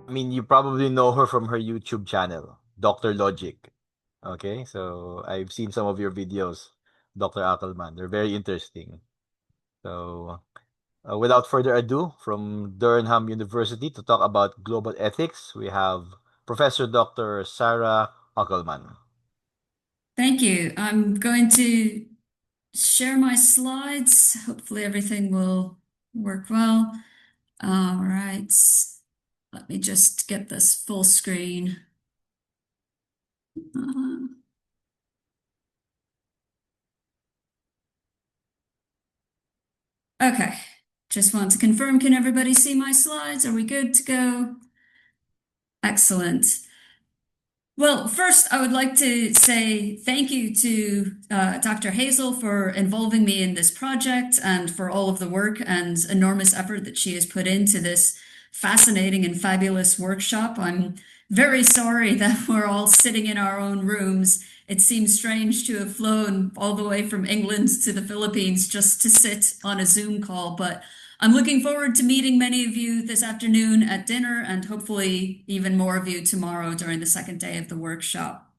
I mean, you probably know her from her YouTube channel, Dr. Logic. Okay, so I've seen some of your videos, Dr. Uckelman. They're very interesting. So, without further ado, from Durham University to talk about global ethics, we have Professor Dr. Sara Uckelman. Thank you. I'm going to share my slides. Hopefully everything will work well. All right. Let me just get this full screen. Uh, okay. Just want to confirm, can everybody see my slides? Are we good to go? Excellent. Well, first, I would like to say thank you to Dr. Hazel for involving me in this project and for all of the work and enormous effort that she has put into this fascinating and fabulous workshop. I'm very sorry that we're all sitting in our own rooms. It seems strange to have flown all the way from England to the Philippines just to sit on a Zoom call, but I'm looking forward to meeting many of you this afternoon at dinner and hopefully even more of you tomorrow during the second day of the workshop.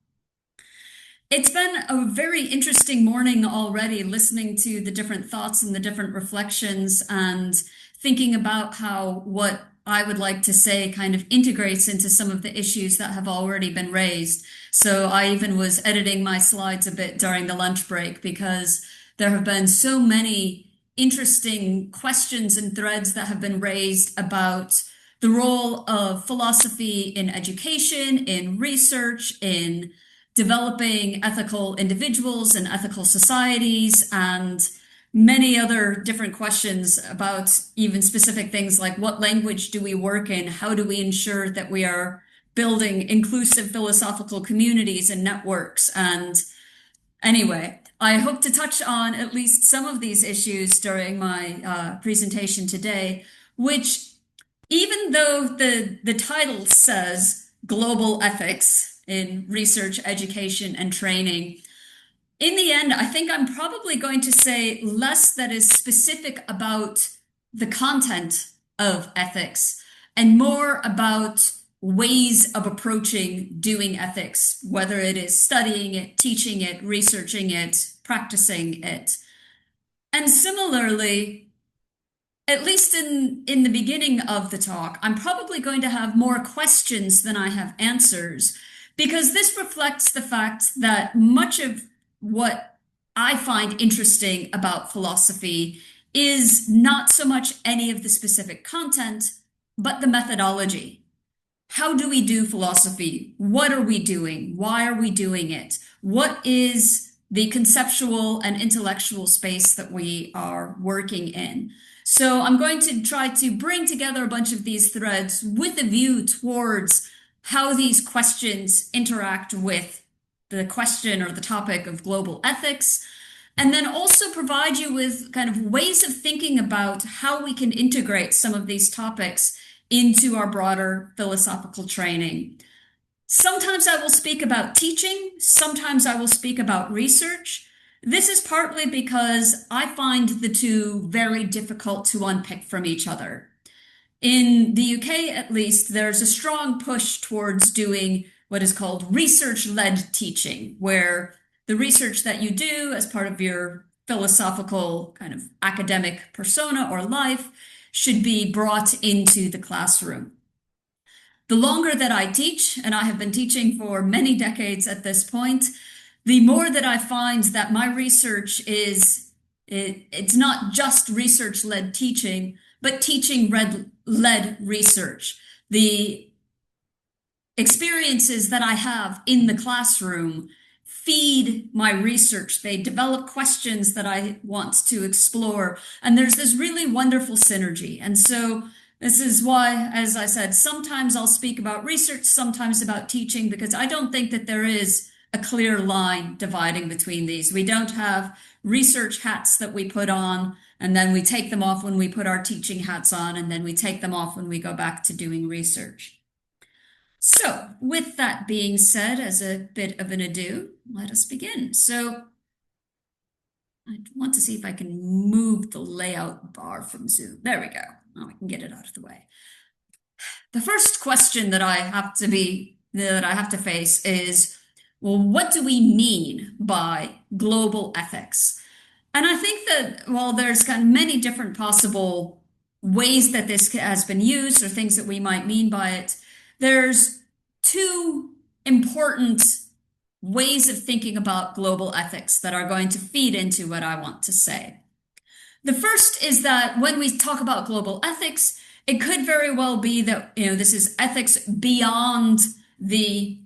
It's been a very interesting morning already, listening to the different thoughts and the different reflections and thinking about how what I would like to say kind of integrates into some of the issues that have already been raised. So I even was editing my slides a bit during the lunch break because there have been so many interesting questions and threads that have been raised about the role of philosophy in education, in research, in developing ethical individuals and ethical societies, and many other different questions about even specific things like what language do we work in? How do we ensure that we are building inclusive philosophical communities and networks? And anyway, I hope to touch on at least some of these issues during my presentation today, which, even though the title says global ethics in research, education, and training, in the end, I think I'm probably going to say less that is specific about the content of ethics and more about ways of approaching doing ethics, whether it is studying it, teaching it, researching it, practicing it. And similarly, at least in the beginning of the talk, I'm probably going to have more questions than I have answers, because this reflects the fact that much of what I find interesting about philosophy is not so much any of the specific content, but the methodology. How do we do philosophy? What are we doing? Why are we doing it? What is the conceptual and intellectual space that we are working in? So I'm going to try to bring together a bunch of these threads with a view towards how these questions interact with the question or the topic of global ethics, and then also provide you with kind of ways of thinking about how we can integrate some of these topics into our broader philosophical training. Sometimes I will speak about teaching, sometimes I will speak about research. This is partly because I find the two very difficult to unpick from each other. In the UK, at least, there's a strong push towards doing what is called research-led teaching, where the research that you do as part of your philosophical kind of academic persona or life should be brought into the classroom. The longer that I teach, and I have been teaching for many decades at this point, the more that I find that my research it's not just research-led teaching, but teaching-led research. The experiences that I have in the classroom feed my research. They develop questions that I want to explore. And there's this really wonderful synergy. And so this is why, as I said, sometimes I'll speak about research, sometimes about teaching, because I don't think that there is a clear line dividing between these. We don't have research hats that we put on, and then we take them off when we put our teaching hats on, and then we take them off when we go back to doing research. So, with that being said, as a bit of an ado, let us begin. So, I want to see if I can move the layout bar from Zoom. There we go. Oh, I can get it out of the way. The first question that I have to face is, well, what do we mean by global ethics? And I think that while there's kind of many different possible ways that this has been used or things that we might mean by it, there's two important ways of thinking about global ethics that are going to feed into what I want to say. The first is that when we talk about global ethics, it could very well be that, this is ethics beyond the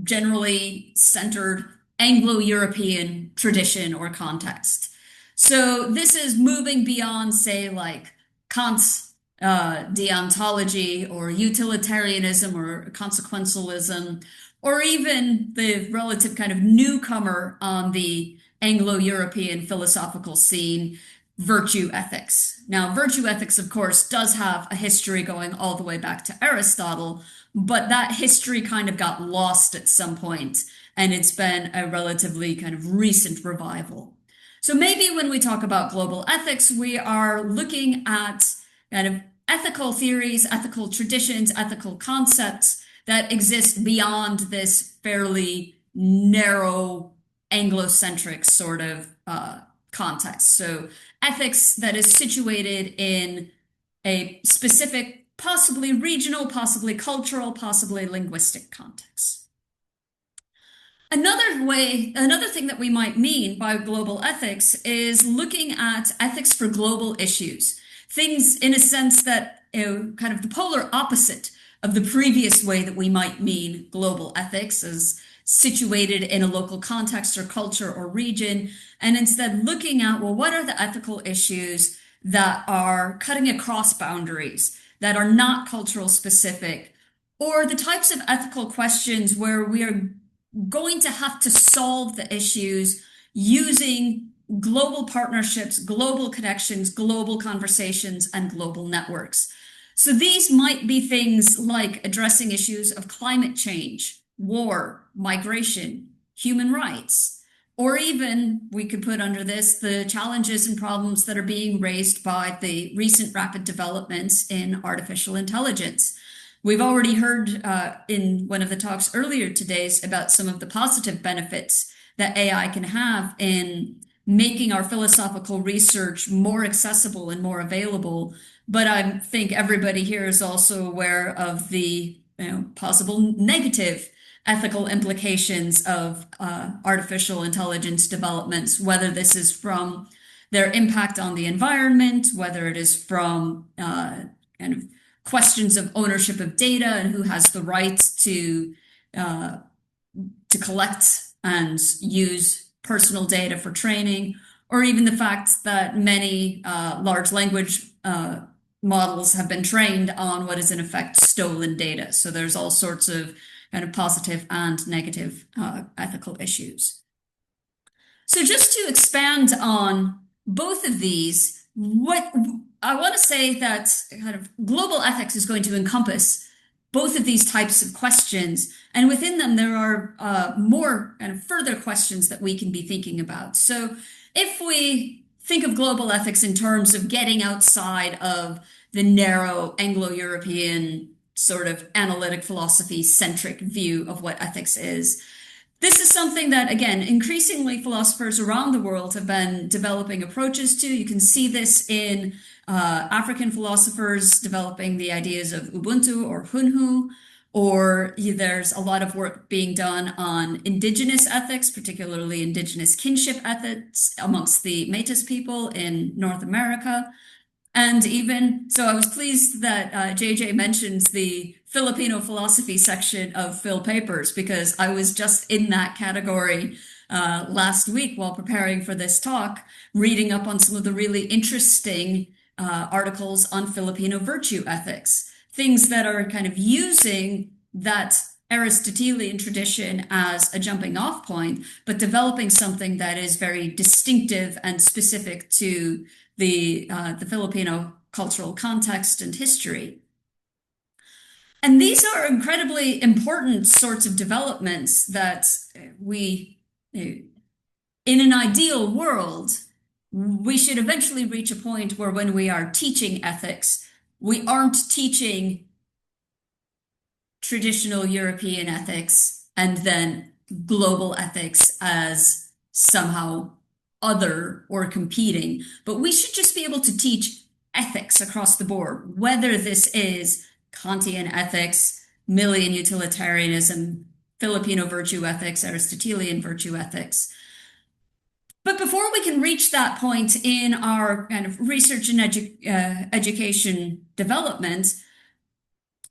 generally centered Anglo-European tradition or context. So this is moving beyond, say, like Kant's deontology or utilitarianism or consequentialism, or even the relative kind of newcomer on the Anglo-European philosophical scene, virtue ethics. Now, virtue ethics, of course, does have a history going all the way back to Aristotle, but that history kind of got lost at some point, and it's been a relatively kind of recent revival. So maybe when we talk about global ethics, we are looking at kind of ethical theories, ethical traditions, ethical concepts that exist beyond this fairly narrow Anglo-centric sort of context. So ethics that is situated in a specific, possibly regional, possibly cultural, possibly linguistic context. Another thing that we might mean by global ethics is looking at ethics for global issues. Things in a sense that, kind of the polar opposite of the previous way that we might mean global ethics as situated in a local context or culture or region, and instead looking at, well, what are the ethical issues that are cutting across boundaries, that are not cultural specific, or the types of ethical questions where we are going to have to solve the issues using global partnerships, global connections, global conversations, and global networks. So these might be things like addressing issues of climate change, war, migration, human rights, or even we could put under this the challenges and problems that are being raised by the recent rapid developments in artificial intelligence. We've already heard in one of the talks earlier today about some of the positive benefits that AI can have in making our philosophical research more accessible and more available. But I think everybody here is also aware of the possible negative ethical implications of artificial intelligence developments, whether this is from their impact on the environment, whether it is from kind of questions of ownership of data and who has the right uh, to collect and use personal data for training, or even the fact that many large language models have been trained on what is in effect stolen data. So there's all sorts of kind of positive and negative ethical issues. So just to expand on both of these, what I want to say that kind of global ethics is going to encompass both of these types of questions. And within them, there are more kind of further questions that we can be thinking about. So if we think of global ethics in terms of getting outside of the narrow Anglo-European sort of analytic philosophy centric view of what ethics is, this is something that, again, increasingly philosophers around the world have been developing approaches to. You can see this in African philosophers developing the ideas of Ubuntu or Hunhu, or there's a lot of work being done on indigenous ethics, particularly indigenous kinship ethics amongst the Métis people in North America. And even so, I was pleased that JJ mentions the Filipino philosophy section of Phil Papers, because I was just in that category last week while preparing for this talk, reading up on some of the really interesting articles on Filipino virtue ethics, things that are kind of using that Aristotelian tradition as a jumping off point, but developing something that is very distinctive and specific to the Filipino cultural context and history. And these are incredibly important sorts of developments that we, in an ideal world, we should eventually reach a point where when we are teaching ethics, we aren't teaching traditional European ethics and then global ethics as somehow other or competing, but we should just be able to teach ethics across the board, whether this is Kantian ethics, Millian utilitarianism, Filipino virtue ethics, Aristotelian virtue ethics. But before we can reach that point in our kind of research and education development,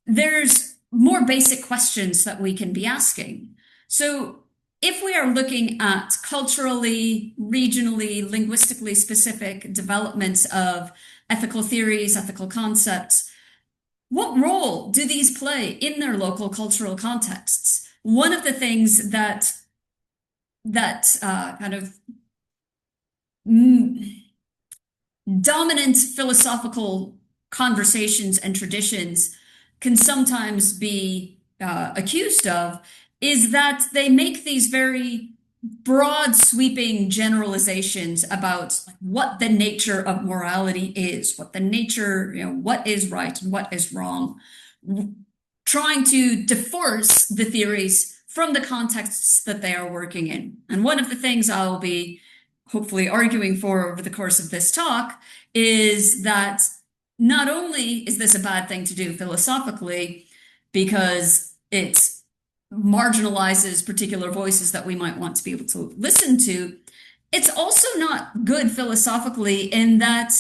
there's more basic questions that we can be asking. So if we are looking at culturally, regionally, linguistically specific developments of ethical theories, ethical concepts, what role do these play in their local cultural contexts? One of the things that kind of dominant philosophical conversations and traditions can sometimes be accused of is that they make these very broad, sweeping generalizations about what the nature of morality is, what the nature, what is right and what is wrong, trying to divorce the theories from the contexts that they are working in. And one of the things I'll be hopefully arguing for over the course of this talk is that not only is this a bad thing to do philosophically, because it marginalizes particular voices that we might want to be able to listen to, it's also not good philosophically in that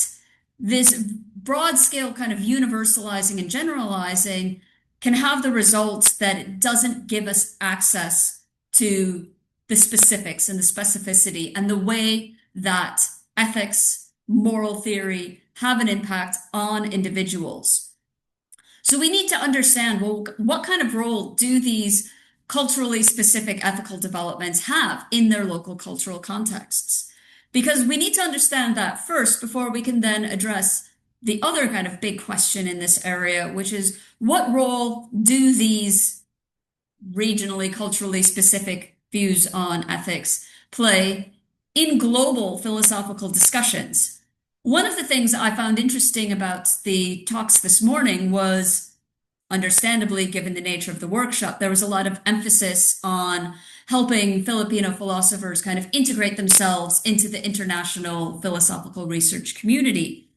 this broad scale kind of universalizing and generalizing can have the result that it doesn't give us access to the specifics and the specificity and the way that ethics, moral theory have an impact on individuals. So we need to understand, well, what kind of role do these culturally specific ethical developments have in their local cultural contexts? Because we need to understand that first before we can then address the other kind of big question in this area, which is what role do these regionally, culturally specific views on ethics play in global philosophical discussions? One of the things I found interesting about the talks this morning was, understandably, given the nature of the workshop, there was a lot of emphasis on helping Filipino philosophers kind of integrate themselves into the international philosophical research community.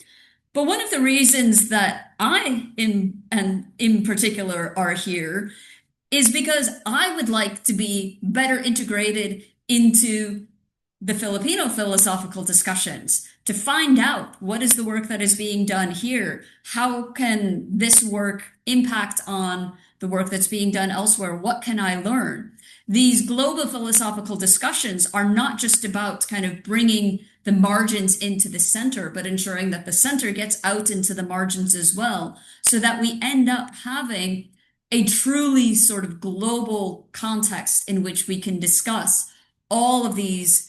But one of the reasons that I, in particular, are here is because I would like to be better integrated into the Filipino philosophical discussions to find out what is the work that is being done here. How can this work impact on the work that's being done elsewhere? What can I learn? These global philosophical discussions are not just about kind of bringing the margins into the center, but ensuring that the center gets out into the margins as well, so that we end up having a truly sort of global context in which we can discuss all of these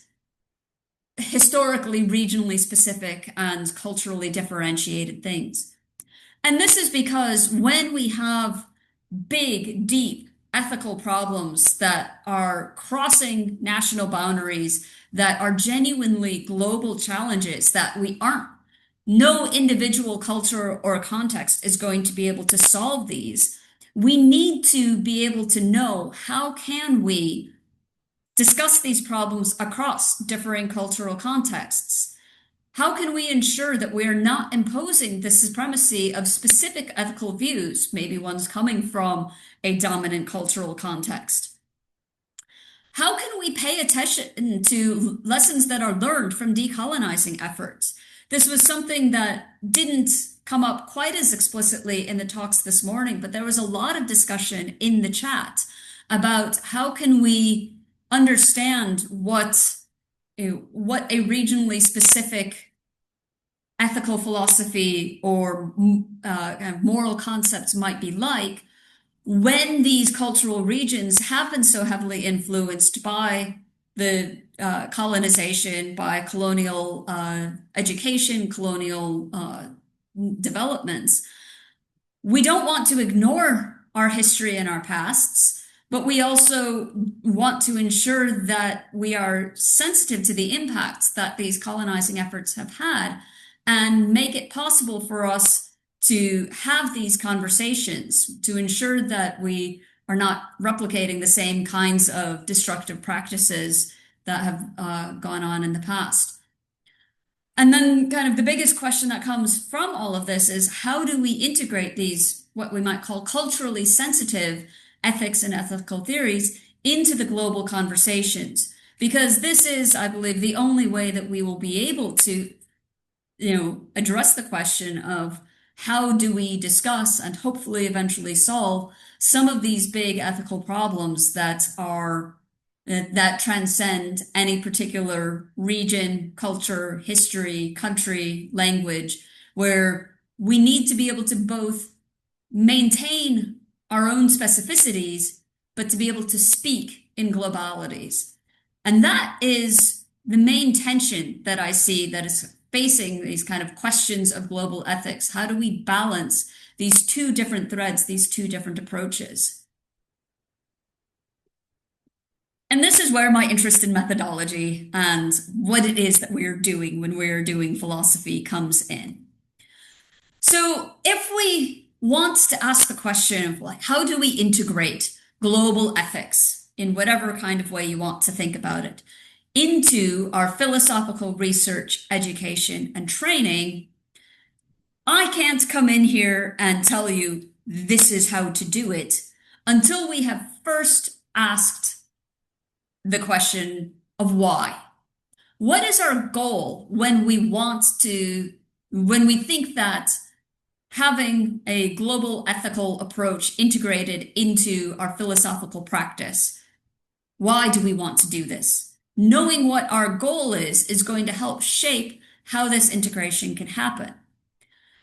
historically, regionally specific and culturally differentiated things. And this is because when we have big, deep ethical problems that are crossing national boundaries, that are genuinely global challenges that we aren't, no individual culture or context is going to be able to solve these. We need to be able to know how can we discuss these problems across differing cultural contexts. How can we ensure that we are not imposing the supremacy of specific ethical views, maybe ones coming from a dominant cultural context? How can we pay attention to lessons that are learned from decolonizing efforts? This was something that didn't come up quite as explicitly in the talks this morning, but there was a lot of discussion in the chat about how can we understand what a regionally specific ethical philosophy or moral concepts might be like when these cultural regions have been so heavily influenced by the colonization, by colonial education, colonial developments. We don't want to ignore our history and our pasts, but we also want to ensure that we are sensitive to the impacts that these colonizing efforts have had and make it possible for us to have these conversations to ensure that we are not replicating the same kinds of destructive practices that have gone on in the past. And then, kind of, the biggest question that comes from all of this is how do we integrate these, what we might call culturally sensitive ethics and ethical theories, into the global conversations? Because this is, I believe, the only way that we will be able to, address the question of how do we discuss and hopefully eventually solve some of these big ethical problems that transcend any particular region, culture, history, country, language, where we need to be able to both maintain our own specificities, but to be able to speak in globalities. And that is the main tension that I see that is facing these kind of questions of global ethics. How do we balance these two different threads, these two different approaches? And this is where my interest in methodology and what it is that we're doing when we're doing philosophy comes in. So if we want to ask the question of, like, how do we integrate global ethics in whatever kind of way you want to think about it into our philosophical research, education, and training, I can't come in here and tell you this is how to do it until we have first asked the question of why. What is our goal when we think that having a global ethical approach integrated into our philosophical practice? Why do we want to do this? Knowing what our goal is going to help shape how this integration can happen.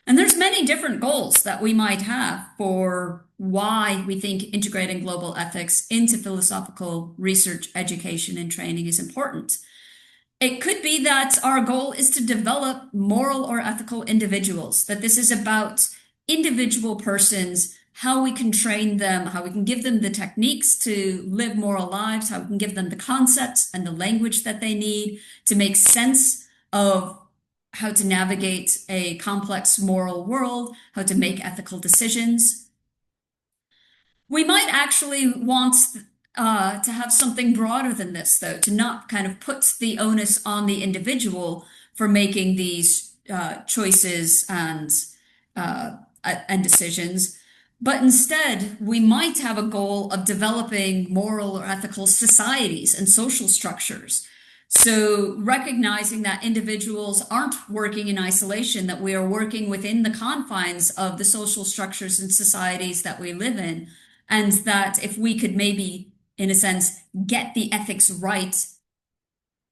And there's many different goals that we might have for why we think integrating global ethics into philosophical research, education, and training is important. It could be that our goal is to develop moral or ethical individuals, that this is about individual persons, how we can train them, how we can give them the techniques to live moral lives, how we can give them the concepts and the language that they need to make sense of how to navigate a complex moral world, how to make ethical decisions. We might actually want to have something broader than this, though, to not kind of put the onus on the individual for making these choices and decisions. But instead, we might have a goal of developing moral or ethical societies and social structures. So recognizing that individuals aren't working in isolation, that we are working within the confines of the social structures and societies that we live in, and that if we could maybe, in a sense, get the ethics right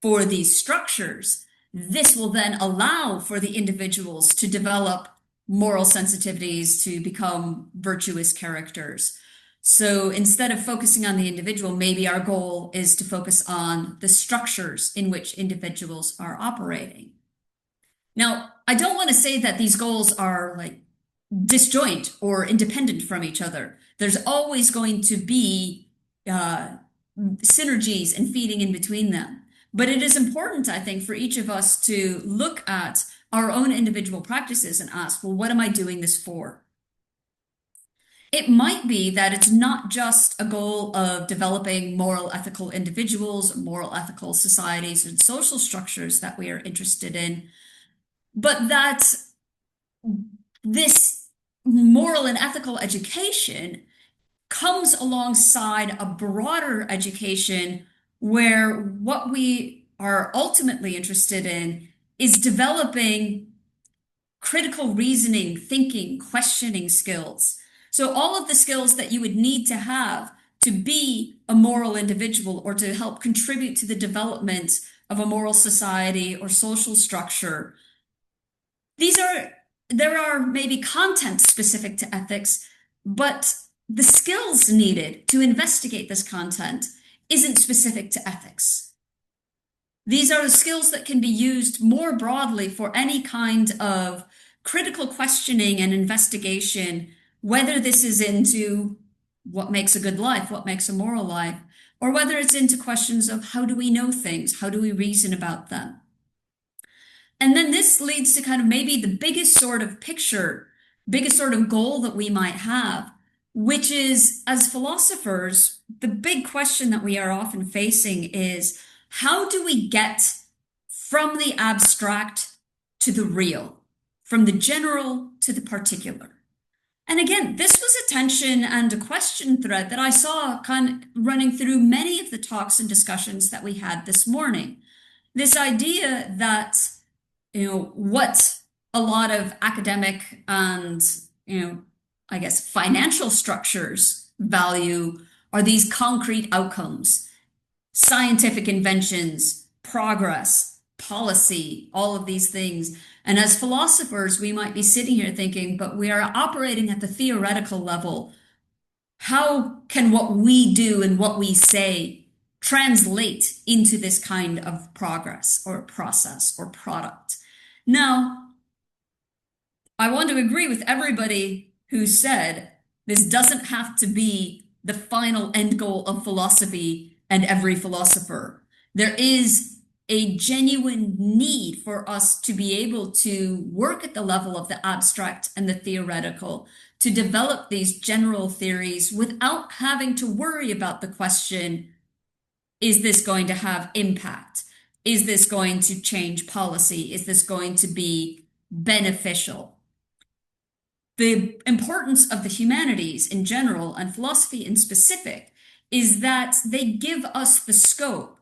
for these structures, this will then allow for the individuals to develop moral sensitivities, to become virtuous characters. So instead of focusing on the individual, maybe our goal is to focus on the structures in which individuals are operating. Now, I don't want to say that these goals are like disjoint or independent from each other. There's always going to be synergies and feeding in between them. But it is important, I think, for each of us to look at our own individual practices and ask, well, what am I doing this for? It might be that it's not just a goal of developing moral, ethical individuals, moral, ethical societies, and social structures that we are interested in, but that this moral and ethical education comes alongside a broader education where what we are ultimately interested in is developing critical reasoning, thinking, questioning skills. So all of the skills that you would need to have to be a moral individual or to help contribute to the development of a moral society or social structure. There are maybe content specific to ethics, but the skills needed to investigate this content isn't specific to ethics. These are the skills that can be used more broadly for any kind of critical questioning and investigation, whether this is into what makes a good life, what makes a moral life, or whether it's into questions of how do we know things, how do we reason about them. And then this leads to kind of maybe the biggest sort of picture biggest sort of goal that we might have, which is, as philosophers, the big question that we are often facing is how do we get from the abstract to the real, from the general to the particular? And again, this was a tension and a question thread that I saw kind of running through many of the talks and discussions that we had this morning. This idea that, what a lot of academic and, I guess, financial structures value are these concrete outcomes, scientific inventions, progress, policy, all of these things. And as philosophers, we might be sitting here thinking, but we are operating at the theoretical level. How can what we do and what we say translate into this kind of progress or process or product? Now, I want to agree with everybody who said this doesn't have to be the final end goal of philosophy and every philosopher. There is a genuine need for us to be able to work at the level of the abstract and the theoretical, to develop these general theories without having to worry about the question, is this going to have impact? Is this going to change policy? Is this going to be beneficial? The importance of the humanities in general and philosophy in specific is that they give us the scope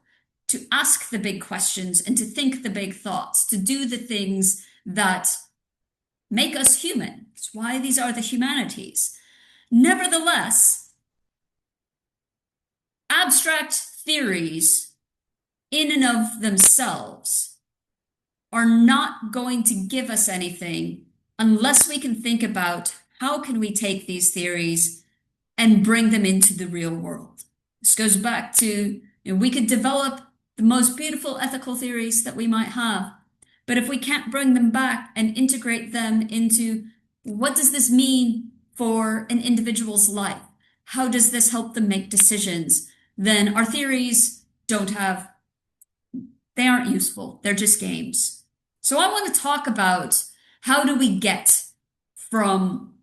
to ask the big questions and to think the big thoughts, to do the things that make us human. It's why these are the humanities. Nevertheless, abstract theories in and of themselves are not going to give us anything unless we can think about how can we take these theories and bring them into the real world. This goes back to, we could develop the most beautiful ethical theories that we might have, but if we can't bring them back and integrate them into what does this mean for an individual's life? How does this help them make decisions? Then our theories they aren't useful. They're just games. So I want to talk about how do we get from,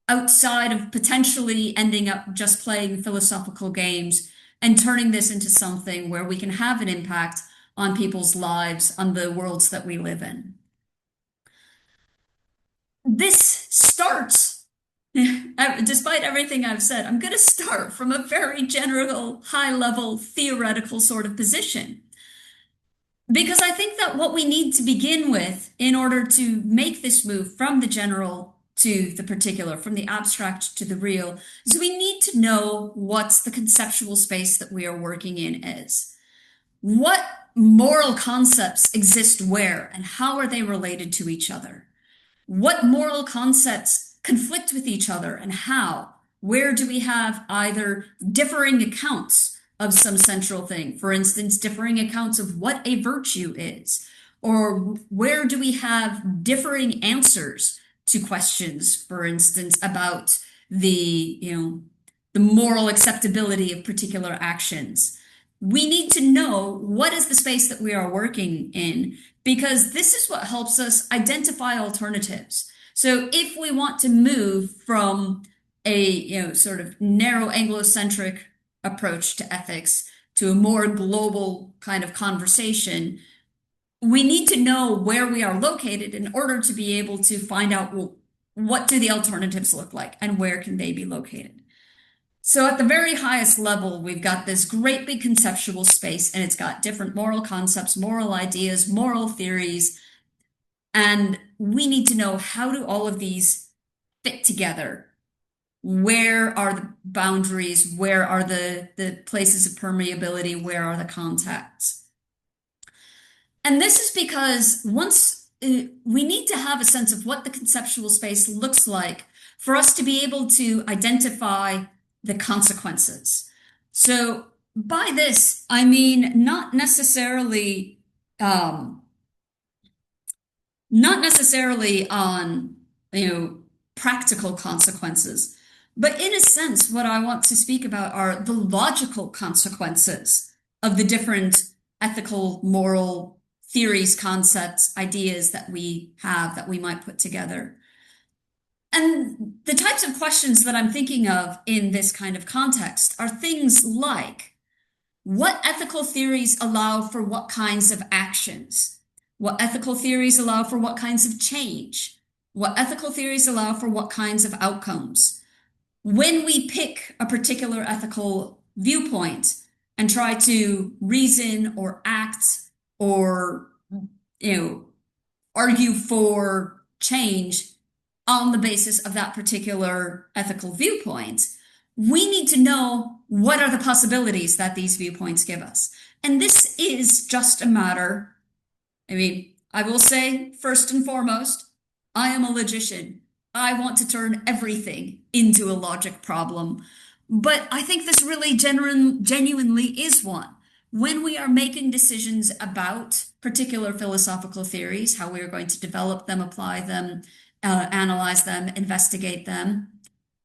outside of potentially ending up just playing philosophical games and turning this into something where we can have an impact on people's lives, on the worlds that we live in. This starts, despite everything I've said, I'm going to start from a very general, high level, theoretical sort of position. Because I think that what we need to begin with in order to make this move from the general to the particular, from the abstract to the real, is we need to know what the conceptual space that we are working in is. What moral concepts exist where, and how are they related to each other? What moral concepts conflict with each other and how? Where do we have either differing accounts of some central thing? For instance, differing accounts of what a virtue is. Or where do we have differing answers to questions, for instance, about the moral acceptability of particular actions? We need to know what is the space that we are working in, because this is what helps us identify alternatives. So if we want to move from a sort of narrow Anglocentric approach to ethics to a more global kind of conversation, we need to know where we are located in order to be able to find out, well, what do the alternatives look like and where can they be located? So at the very highest level, we've got this great big conceptual space, and it's got different moral concepts, moral ideas, moral theories. And we need to know, how do all of these fit together? Where are the boundaries? Where are the places of permeability? Where are the contacts? And this is because once we need to have a sense of what the conceptual space looks like for us to be able to identify the consequences. So by this, I mean not necessarily on practical consequences, but in a sense, what I want to speak about are the logical consequences of the different ethical, moral theories, concepts, ideas that we have that we might put together. And the types of questions that I'm thinking of in this kind of context are things like what ethical theories allow for what kinds of actions? What ethical theories allow for what kinds of change? What ethical theories allow for what kinds of outcomes? When we pick a particular ethical viewpoint and try to reason or act or, you know, argue for change on the basis of that particular ethical viewpoint, we need to know what are the possibilities that these viewpoints give us. And this is just a matter, I mean, I will say first and foremost, I am a logician. I want to turn everything into a logic problem. But I think this really genuinely is one. When we are making decisions about particular philosophical theories, how we are going to develop them, apply them, analyze them, investigate them,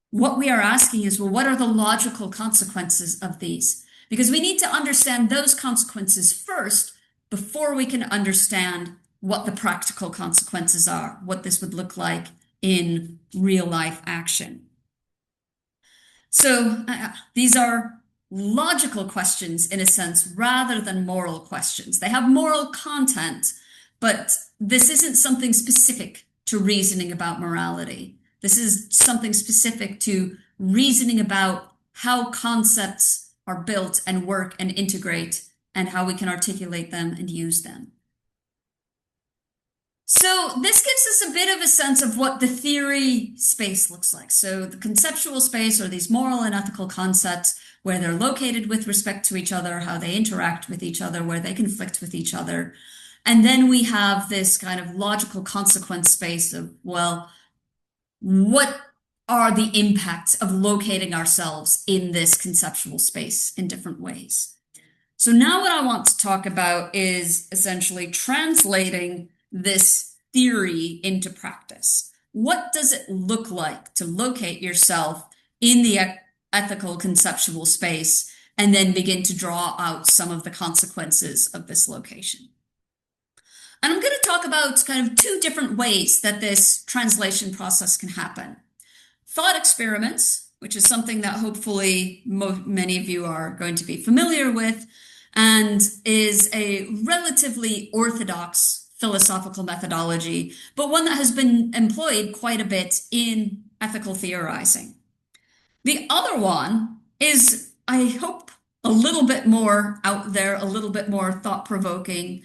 what we are asking is, well, what are the logical consequences of these? Because we need to understand those consequences first before we can understand what the practical consequences are, what this would look like in real life action. So these are logical questions in a sense rather than moral questions. They have moral content, but this isn't something specific to reasoning about morality. This is something specific to reasoning about how concepts are built and work and integrate and how we can articulate them and use them. So this gives us a bit of a sense of what the theory space looks like. So the conceptual space are these moral and ethical concepts, where they're located with respect to each other, how they interact with each other, where they conflict with each other. And then we have this kind of logical consequence space of, well, what are the impacts of locating ourselves in this conceptual space in different ways? So now what I want to talk about is essentially translating this theory into practice. What does it look like to locate yourself in the ethical conceptual space and then begin to draw out some of the consequences of this location? And I'm going to talk about kind of two different ways that this translation process can happen. Thought experiments, which is something that hopefully many of you are going to be familiar with, and is a relatively orthodox philosophical methodology, but one that has been employed quite a bit in ethical theorizing. The other one is, I hope, a little bit more out there, a little bit more thought-provoking,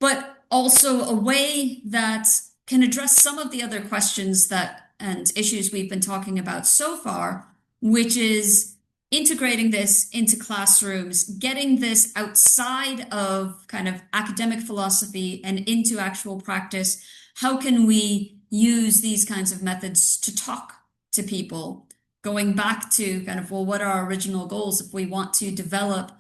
but also a way that can address some of the other questions that and issues we've been talking about so far, which is integrating this into classrooms, getting this outside of kind of academic philosophy and into actual practice. How can we use these kinds of methods to talk to people? Going back to kind of, well, what are our original goals? If we want to develop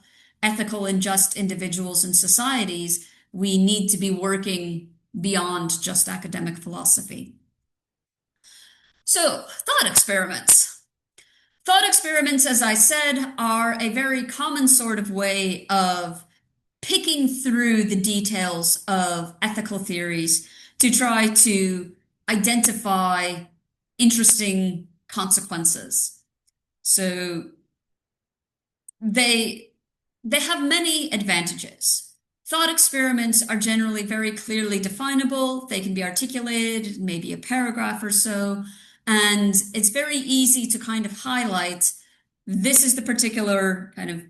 ethical and just individuals and societies, we need to be working beyond just academic philosophy. So, thought experiments. Thought experiments, as I said, are a very common sort of way of picking through the details of ethical theories to try to identify interesting consequences. So they have many advantages. Thought experiments are generally very clearly definable. They can be articulated, maybe a paragraph or so, and it's very easy to kind of highlight, this is the particular kind of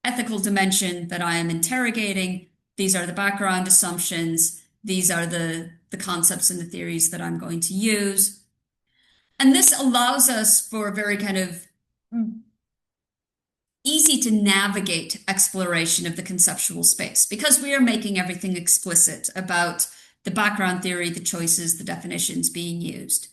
ethical dimension that I am interrogating. These are the background assumptions. These are the concepts and the theories that I'm going to use. And this allows us for a very kind of easy to navigate exploration of the conceptual space because we are making everything explicit about the background theory, the choices, the definitions being used.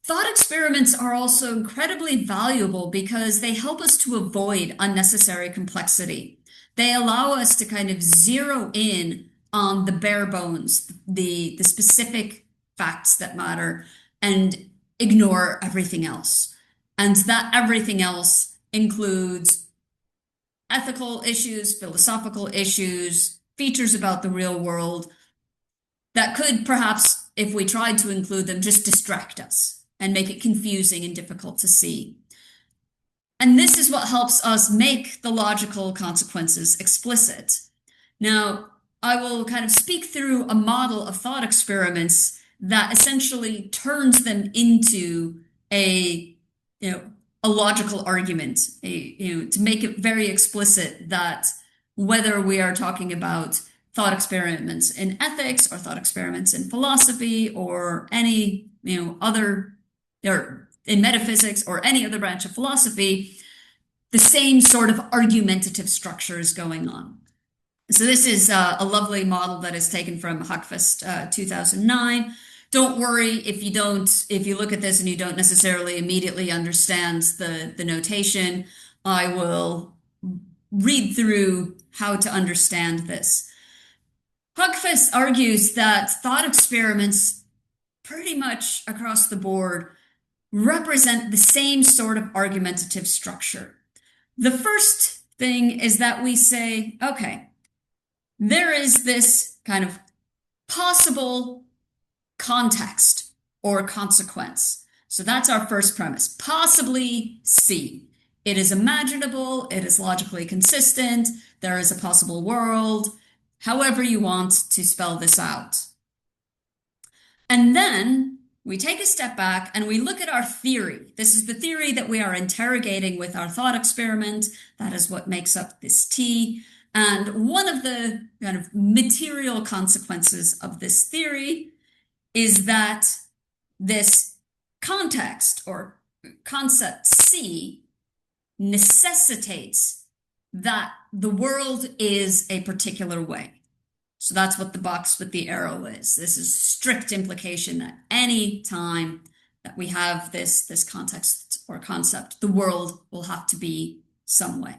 Thought experiments are also incredibly valuable because they help us to avoid unnecessary complexity. They allow us to kind of zero in on the bare bones, the specific facts that matter, and ignore everything else. And that everything else includes ethical issues, philosophical issues, features about the real world that could perhaps, if we tried to include them, just distract us. and make it confusing and difficult to see. And this is what helps us make the logical consequences explicit. Now, I will kind of speak through a model of thought experiments that essentially turns them into a, you know, a logical argument, to make it very explicit that whether we are talking about thought experiments in ethics or thought experiments in philosophy or any, other, or in metaphysics or any other branch of philosophy, the same sort of argumentative structure is going on. So this is a lovely model that is taken from Huckfest 2009. Don't worry if you look at this and you don't necessarily immediately understand the notation. I will read through how to understand this. Huckfest argues that thought experiments pretty much across the board represent the same sort of argumentative structure. The first thing is that we say, okay, there is this kind of possible context or consequence. So that's our first premise. Possibly C. It is imaginable, it is logically consistent, there is a possible world, however you want to spell this out. And then we take a step back and we look at our theory. This is the theory that we are interrogating with our thought experiment. That is what makes up this T. And one of the kind of material consequences of this theory is that this context or concept C necessitates that the world is a particular way. So that's what the box with the arrow is. This is strict implication that any time that we have this context or concept, the world will have to be some way.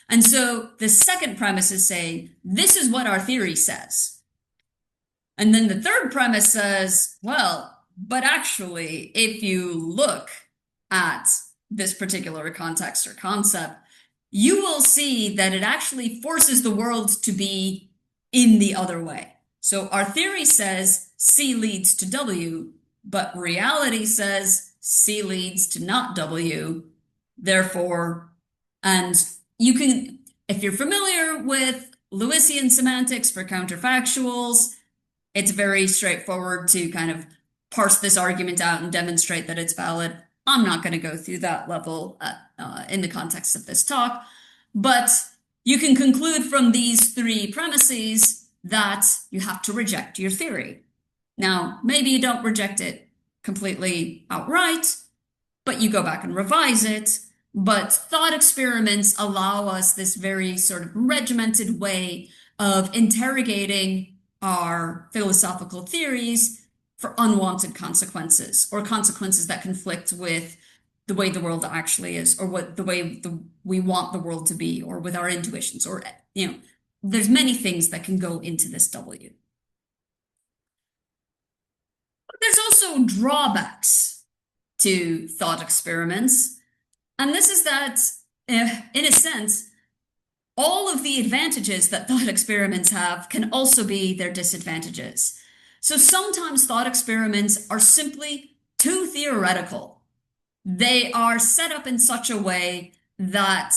And so the second premise is saying, this is what our theory says. And then the third premise says, well, but actually, if you look at this particular context or concept, you will see that it actually forces the world to be in the other way. So our theory says C leads to W, but reality says C leads to not W. Therefore, and you can, if you're familiar with Lewisian semantics for counterfactuals, it's very straightforward to kind of parse this argument out and demonstrate that it's valid. I'm not going to go through that level in the context of this talk, but you can conclude from these three premises that you have to reject your theory. Now, maybe you don't reject it completely outright, but you go back and revise it. But thought experiments allow us this very sort of regimented way of interrogating our philosophical theories for unwanted consequences or consequences that conflict with the way the world actually is, or what the way we want the world to be, or with our intuitions, or there's many things that can go into this W. There's also drawbacks to thought experiments, and this is that, in a sense, all of the advantages that thought experiments have can also be their disadvantages. So sometimes thought experiments are simply too theoretical. They are set up in such a way that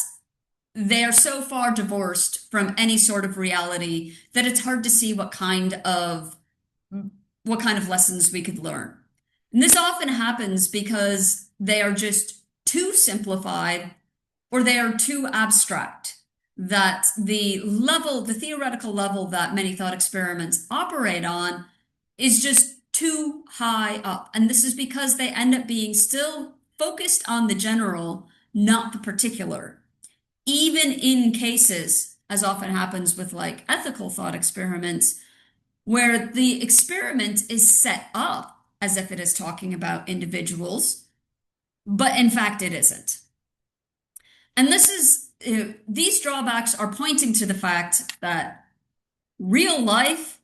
they are so far divorced from any sort of reality that it's hard to see what kind of lessons we could learn. And this often happens because they are just too simplified or they are too abstract, that the theoretical level that many thought experiments operate on is just too high up. And this is because they end up being still focused on the general, not the particular. Even in cases, as often happens with like ethical thought experiments, where the experiment is set up as if it is talking about individuals, but in fact it isn't. And these drawbacks are pointing to the fact that real life,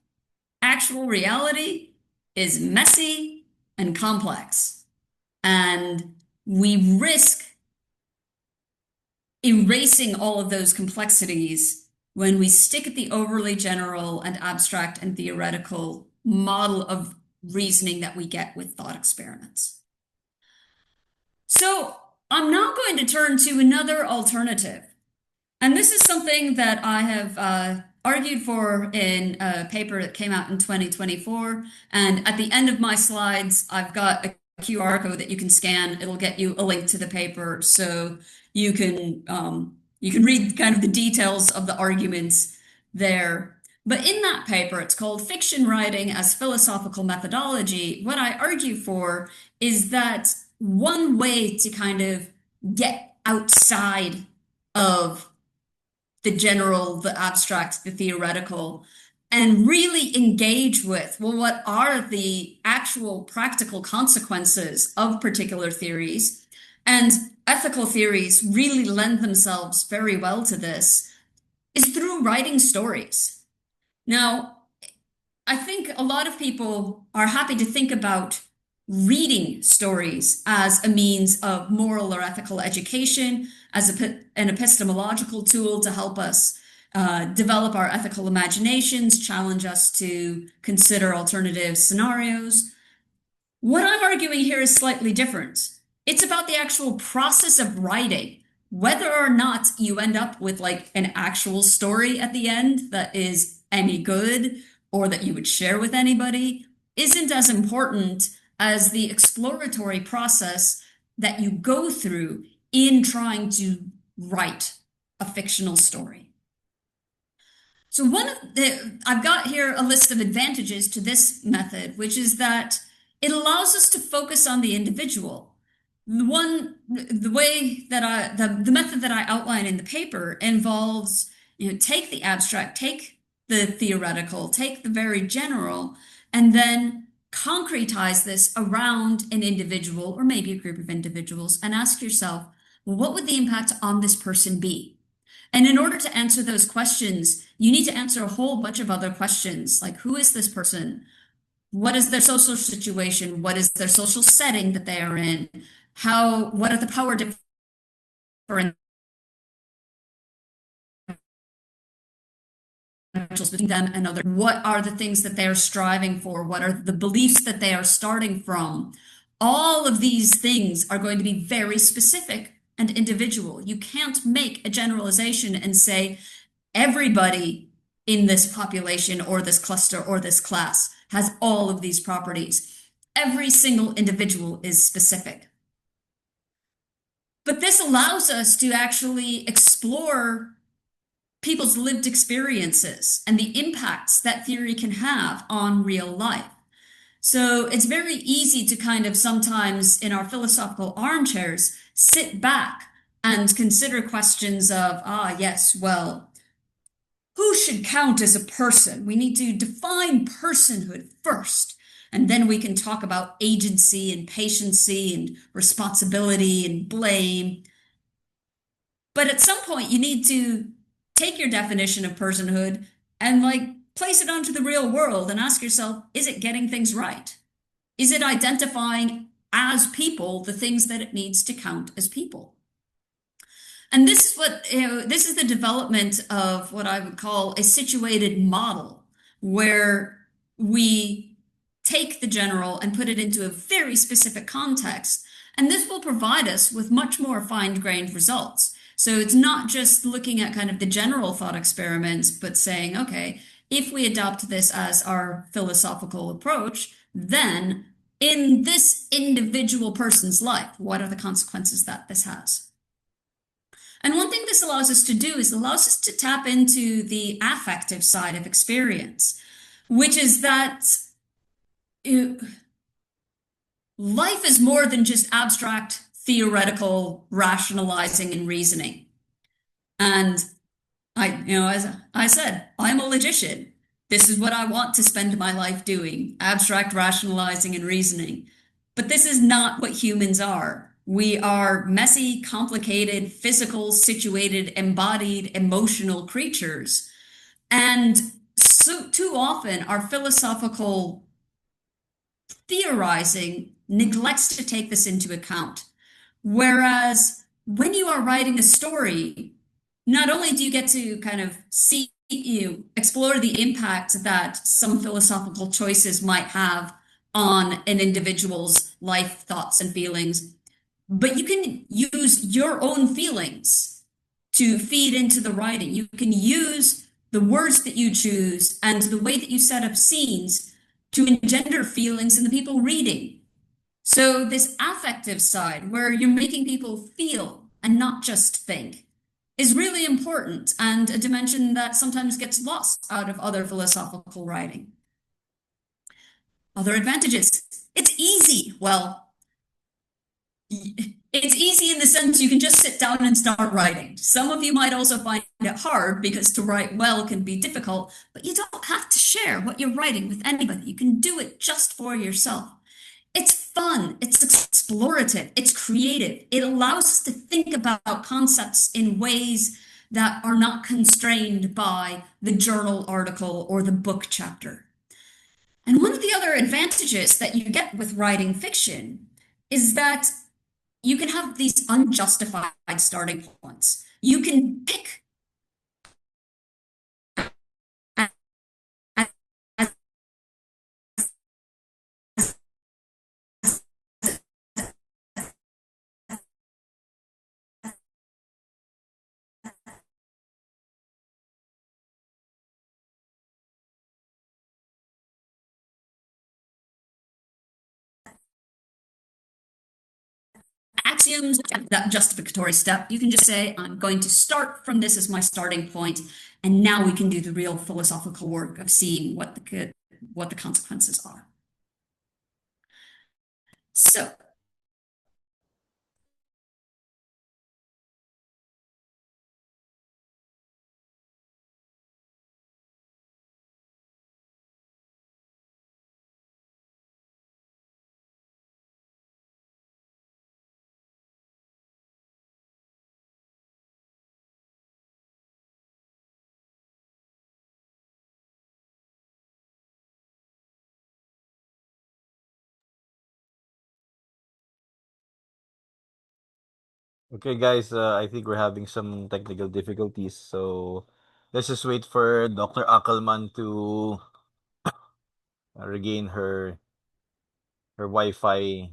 actual reality, is messy and complex. And we risk erasing all of those complexities when we stick at the overly general and abstract and theoretical model of reasoning that we get with thought experiments. So I'm now going to turn to another alternative. And this is something that I have argued for in a paper that came out in 2024. And at the end of my slides, I've got a QR code that you can scan. It'll get you a link to the paper, so you can read kind of the details of the arguments there. But in that paper, it's called Fiction Writing as Philosophical Methodology. What I argue for is that one way to kind of get outside of the general, the abstract, the theoretical, and really engage with, well, what are the actual practical consequences of particular theories? And ethical theories really lend themselves very well to this, is through writing stories. Now, I think a lot of people are happy to think about reading stories as a means of moral or ethical education, as an epistemological tool to help us develop our ethical imaginations, challenge us to consider alternative scenarios. What I'm arguing here is slightly different. It's about the actual process of writing, whether or not you end up with like an actual story at the end that is any good or that you would share with anybody isn't as important as the exploratory process that you go through in trying to write a fictional story. So I've got here a list of advantages to this method, which is that it allows us to focus on the individual. The way that the method that I outline in the paper involves, take the abstract, take the theoretical, take the very general, and then concretize this around an individual or maybe a group of individuals and ask yourself, well, what would the impact on this person be? And in order to answer those questions, you need to answer a whole bunch of other questions, like who is this person? What is their social situation? What is their social setting that they are in? What are the power differentials between them and others? What are the things that they are striving for? What are the beliefs that they are starting from? All of these things are going to be very specific and individual. You can't make a generalization and say everybody in this population or this cluster or this class has all of these properties. Every single individual is specific. But this allows us to actually explore people's lived experiences and the impacts that theory can have on real life. So it's very easy to kind of sometimes in our philosophical armchairs sit back and consider questions of, yes, well, who should count as a person? We need to define personhood first, and then we can talk about agency and patiency and responsibility and blame. But at some point, you need to take your definition of personhood and like place it onto the real world and ask yourself, is it getting things right? Is it identifying as people the things that it needs to count as people? And this is the development of what I would call a situated model, where we take the general and put it into a very specific context. And this will provide us with much more fine-grained results. So it's not just looking at kind of the general thought experiments, but saying, okay, if we adopt this as our philosophical approach, then in this individual person's life, what are the consequences that this has? And one thing this allows us to do is allows us to tap into the affective side of experience, which is that life is more than just abstract, theoretical rationalizing and reasoning. And as I said, I'm a logician. This is what I want to spend my life doing, abstract rationalizing and reasoning. But this is not what humans are. We are messy, complicated, physical, situated, embodied, emotional creatures. And so too often our philosophical theorizing neglects to take this into account. Whereas when you are writing a story, not only do you get to kind of explore the impact that some philosophical choices might have on an individual's life, thoughts, and feelings, but you can use your own feelings to feed into the writing. You can use the words that you choose and the way that you set up scenes to engender feelings in the people reading. So, this affective side, where you're making people feel and not just think, is really important and a dimension that sometimes gets lost out of other philosophical writing. Other advantages. It's easy. Well, it's easy in the sense you can just sit down and start writing. Some of you might also find it hard because to write well can be difficult, but you don't have to share what you're writing with anybody. You can do it just for yourself. It's fun, it's explorative, it's creative. It allows us to think about concepts in ways that are not constrained by the journal article or the book chapter. And one of the other advantages that you get with writing fiction is that you can have these unjustified starting points. You can pick axioms, that justificatory step. You can just say, I'm going to start from this as my starting point, and now we can do the real philosophical work of seeing what the consequences are. So, Okay, guys, I think we're having some technical difficulties, so let's just wait for Dr. Uckelman to regain her Wi-Fi,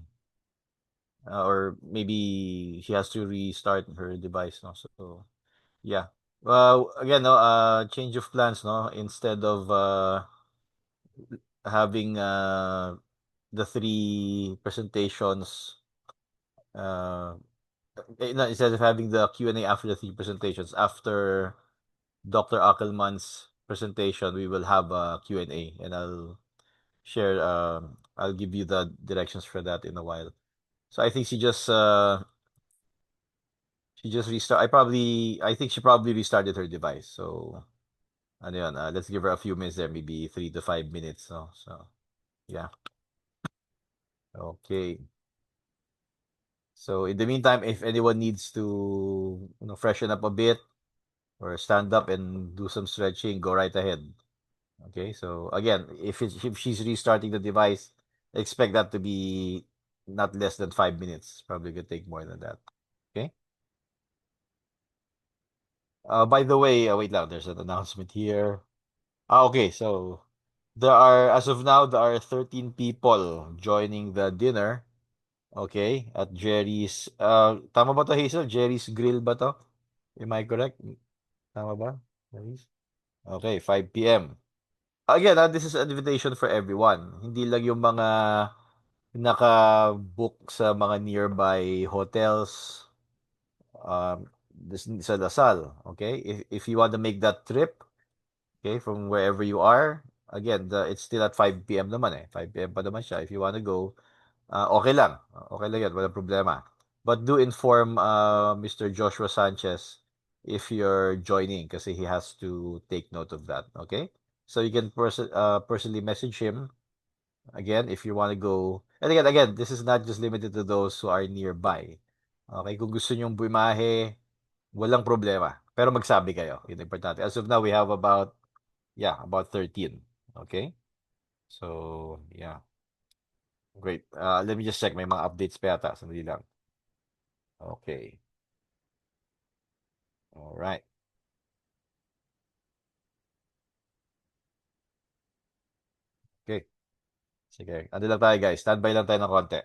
or maybe she has to restart her device, no? So yeah. Well, again, no, change of plans, no? Instead of having the three presentations, uh, no, instead of having the Q&A after the three presentations, after Dr. Ackelman's presentation, we will have a Q&A, and I'll give you the directions for that in a while. So I think she just restart. I think she probably restarted her device. So ano yun, let's give her a few minutes there, maybe 3 to 5 minutes. No? So yeah, okay. So in the meantime, if anyone needs to freshen up a bit or stand up and do some stretching, go right ahead. Okay, so again, if she's restarting the device, expect that to be not less than 5 minutes. Probably could take more than that. Okay. By the way, wait lang. There's an announcement here. Okay. So as of now, there are 13 people joining the dinner. Okay, at Jerry's. Tama ba to, Hazel? Jerry's Grill ba to? Am I correct? Tama ba? Jerry's? Okay, 5 p.m. Again, this is an invitation for everyone. Hindi lang yung mga naka-book sa mga nearby hotels, sa Lasal. Okay? If you want to make that trip, okay, from wherever you are, again, it's still at 5 p.m. naman eh. 5 p.m. pa naman siya. If you want to go, okay lang. Okay lang yan. Walang problema. But do inform Mr. Joshua Sanchez if you're joining kasi he has to take note of that. Okay? So you can personally message him again if you want to go. And again, this is not just limited to those who are nearby. Okay? Kung gusto nyong bumahe, walang problema. Pero magsabi kayo. Yun ang importante. As of now, we have about 13. Okay? So, yeah. Great. Let me just check. May mga updates pa yata. Sandali lang. Okay. All right. Okay. Sige. Ano lang tayo, guys. Standby lang tayo ng konti.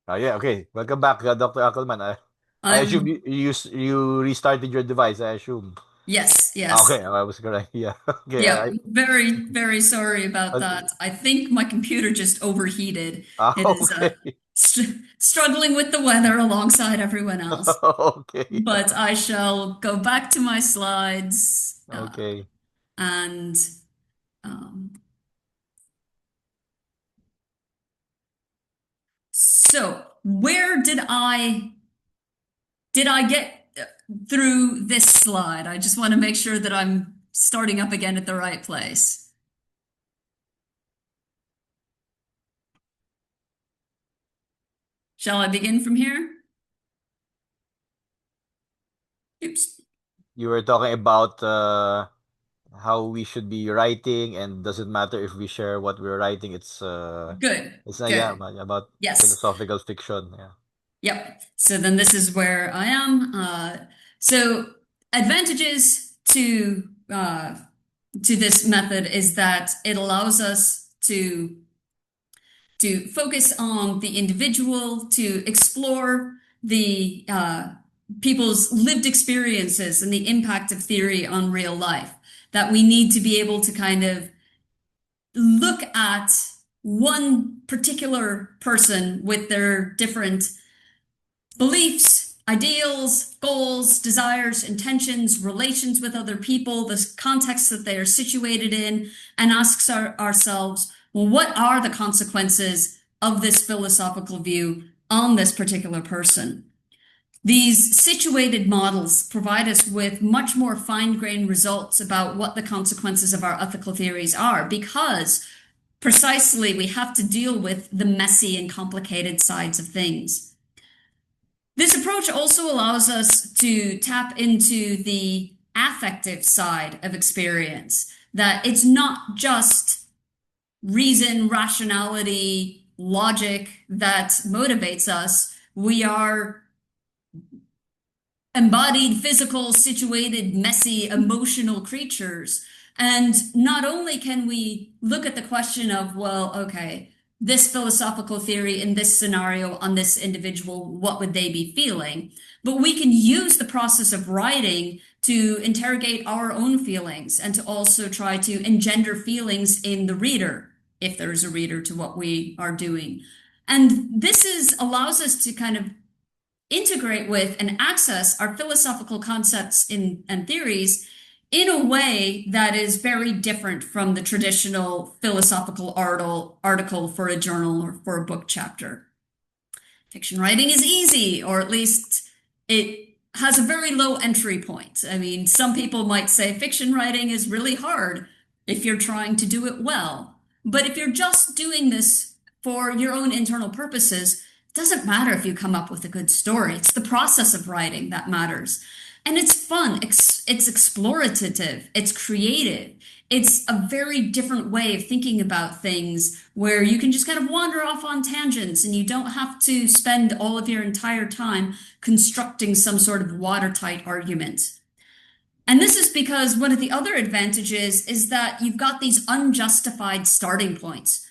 Yeah, okay. Welcome back, Dr. Uckelman. I assume I'm, you restarted your device, I assume. yes, Okay, yes. I was correct. Yeah. Okay, Yeah, very, very sorry about uh, that. I think my computer just overheated. It is okay. struggling with the weather alongside everyone else. Okay. But I shall go back to my slides Okay. and um, so where did I get through this slide? I just want to make sure that I'm starting up again at the right place. Shall I begin from here? Oops. You were talking about how we should be writing, and doesn't matter if we share what we're writing. Good, It's yeah, good. about Yes. philosophical fiction. Yeah. Yep. So then this is where I am. So advantages to this method is that it allows us to focus on the individual, to explore the people's lived experiences and the impact of theory on real life. That we need to be able to kind of look at one particular person with their different beliefs, ideals, goals, desires, intentions, relations with other people, the context that they are situated in, and asks ourselves, well, what are the consequences of this philosophical view on this particular person? These situated models provide us with much more fine-grained results about what the consequences of our ethical theories are, because precisely we have to deal with the messy and complicated sides of things. This approach also allows us to tap into the affective side of experience, that it's not just reason, rationality, logic that motivates us. We are embodied, physical, situated, messy, emotional creatures. And not only can we look at the question of, well, okay, this philosophical theory in this scenario on this individual, what would they be feeling? But we can use the process of writing to interrogate our own feelings and to also try to engender feelings in the reader, if there is a reader to what we are doing. And this allows us to kind of integrate with and access our philosophical concepts and theories in a way that is very different from the traditional philosophical article for a journal or for a book chapter. Fiction writing is easy, or at least it has a very low entry point. I mean, some people might say fiction writing is really hard if you're trying to do it well. But if you're just doing this for your own internal purposes, it doesn't matter if you come up with a good story. It's the process of writing that matters. And it's fun, it's explorative, it's creative. It's a very different way of thinking about things where you can just kind of wander off on tangents and you don't have to spend all of your entire time constructing some sort of watertight argument. And this is because one of the other advantages is that you've got these unjustified starting points.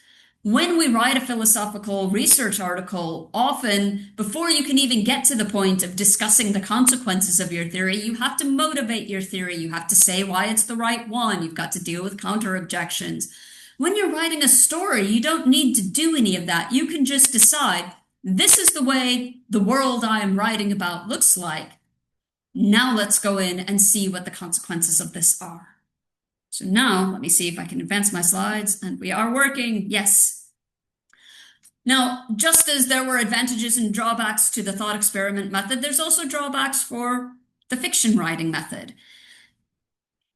When we write a philosophical research article, often before you can even get to the point of discussing the consequences of your theory, you have to motivate your theory. You have to say why it's the right one. You've got to deal with counter objections. When you're writing a story, you don't need to do any of that. You can just decide this is the way the world I am writing about looks like. Now let's go in and see what the consequences of this are. So now let me see if I can advance my slides, and we are working. Yes. Now, just as there were advantages and drawbacks to the thought experiment method, there's also drawbacks for the fiction writing method.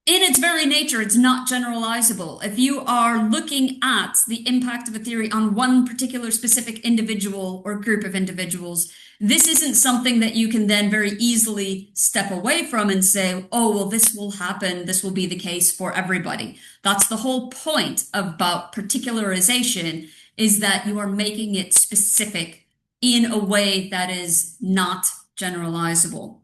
In its very nature, it's not generalizable. If you are looking at the impact of a theory on one particular specific individual or group of individuals, this isn't something that you can then very easily step away from and say, oh, well, this will happen. This will be the case for everybody. That's the whole point about particularization, is that you are making it specific in a way that is not generalizable.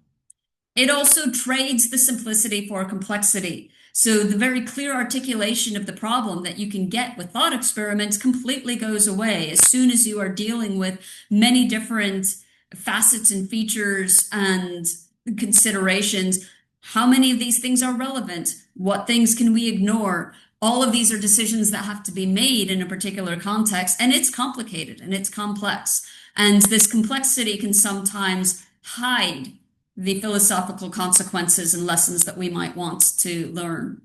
It also trades the simplicity for complexity. So the very clear articulation of the problem that you can get with thought experiments completely goes away as soon as you are dealing with many different facets and features and considerations. How many of these things are relevant? What things can we ignore? All of these are decisions that have to be made in a particular context, and it's complicated and it's complex. And this complexity can sometimes hide the philosophical consequences and lessons that we might want to learn.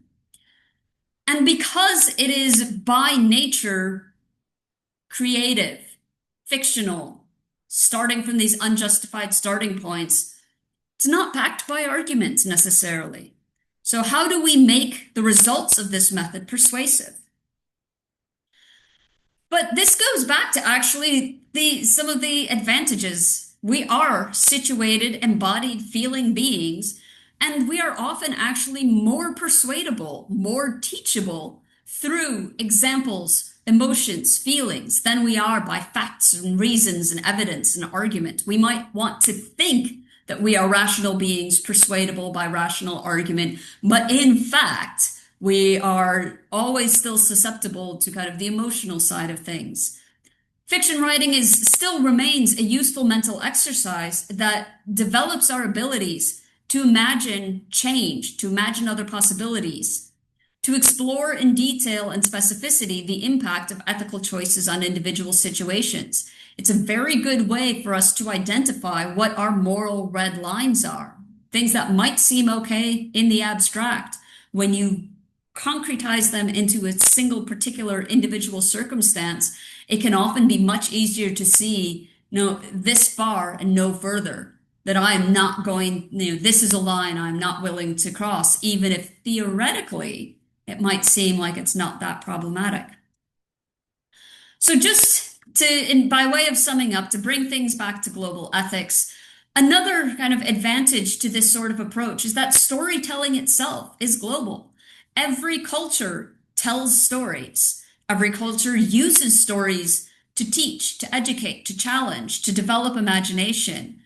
And because it is by nature creative, fictional, starting from these unjustified starting points, it's not backed by arguments necessarily. So, how do we make the results of this method persuasive? But this goes back to actually the some of the advantages. We are situated, embodied, feeling beings, and we are often actually more persuadable, more teachable through examples, emotions, feelings than we are by facts and reasons and evidence and argument. We might want to think that we are rational beings persuadable by rational argument, but in fact, we are always still susceptible to kind of the emotional side of things. Fiction writing is still remains a useful mental exercise that develops our abilities to imagine change, to imagine other possibilities, to explore in detail and specificity the impact of ethical choices on individual situations. It's a very good way for us to identify what our moral red lines are, things that might seem okay in the abstract. When you concretize them into a single particular individual circumstance, it can often be much easier to see, this far and no further. That I am not going, this is a line I'm not willing to cross, even if theoretically it might seem like it's not that problematic. So by way of summing up, to bring things back to global ethics, another kind of advantage to this sort of approach is that storytelling itself is global. Every culture tells stories. Every culture uses stories to teach, to educate, to challenge, to develop imagination.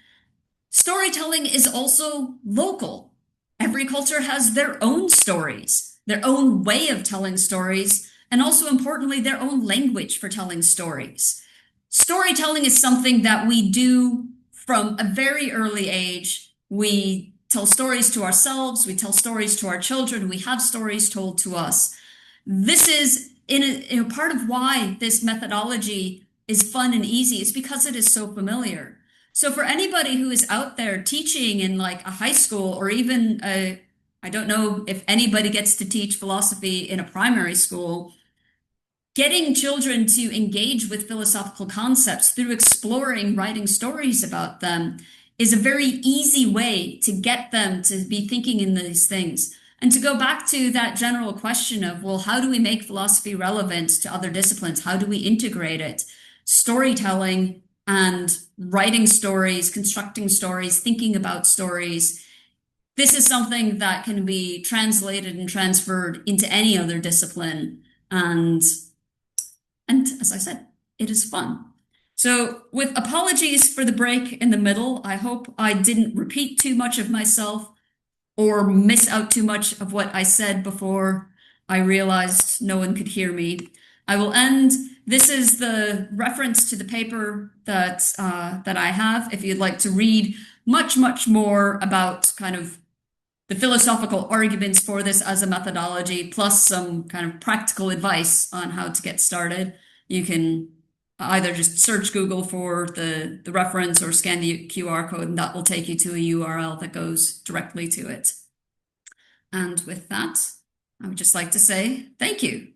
Storytelling is also local. Every culture has their own stories, their own way of telling stories, and also importantly, their own language for telling stories. Storytelling is something that we do from a very early age. We tell stories to ourselves, we tell stories to our children, we have stories told to us. This is part of why this methodology is fun and easy. It's because it is so familiar. So for anybody who is out there teaching in like a high school or even I don't know if anybody gets to teach philosophy in a primary school, getting children to engage with philosophical concepts through exploring, writing stories about them is a very easy way to get them to be thinking in these things. And to go back to that general question of, well, how do we make philosophy relevant to other disciplines? How do we integrate it? Storytelling and writing stories, constructing stories, thinking about stories. This is something that can be translated and transferred into any other discipline. And as I said, it is fun. So with apologies for the break in the middle, I hope I didn't repeat too much of myself or miss out too much of what I said before I realized no one could hear me. I will end. This is the reference to the paper that I have. If you'd like to read much, much more about kind of the philosophical arguments for this as a methodology, plus some kind of practical advice on how to get started, you can either just search Google for the reference or scan the QR code, and that will take you to a URL that goes directly to it. And with that, I would just like to say thank you.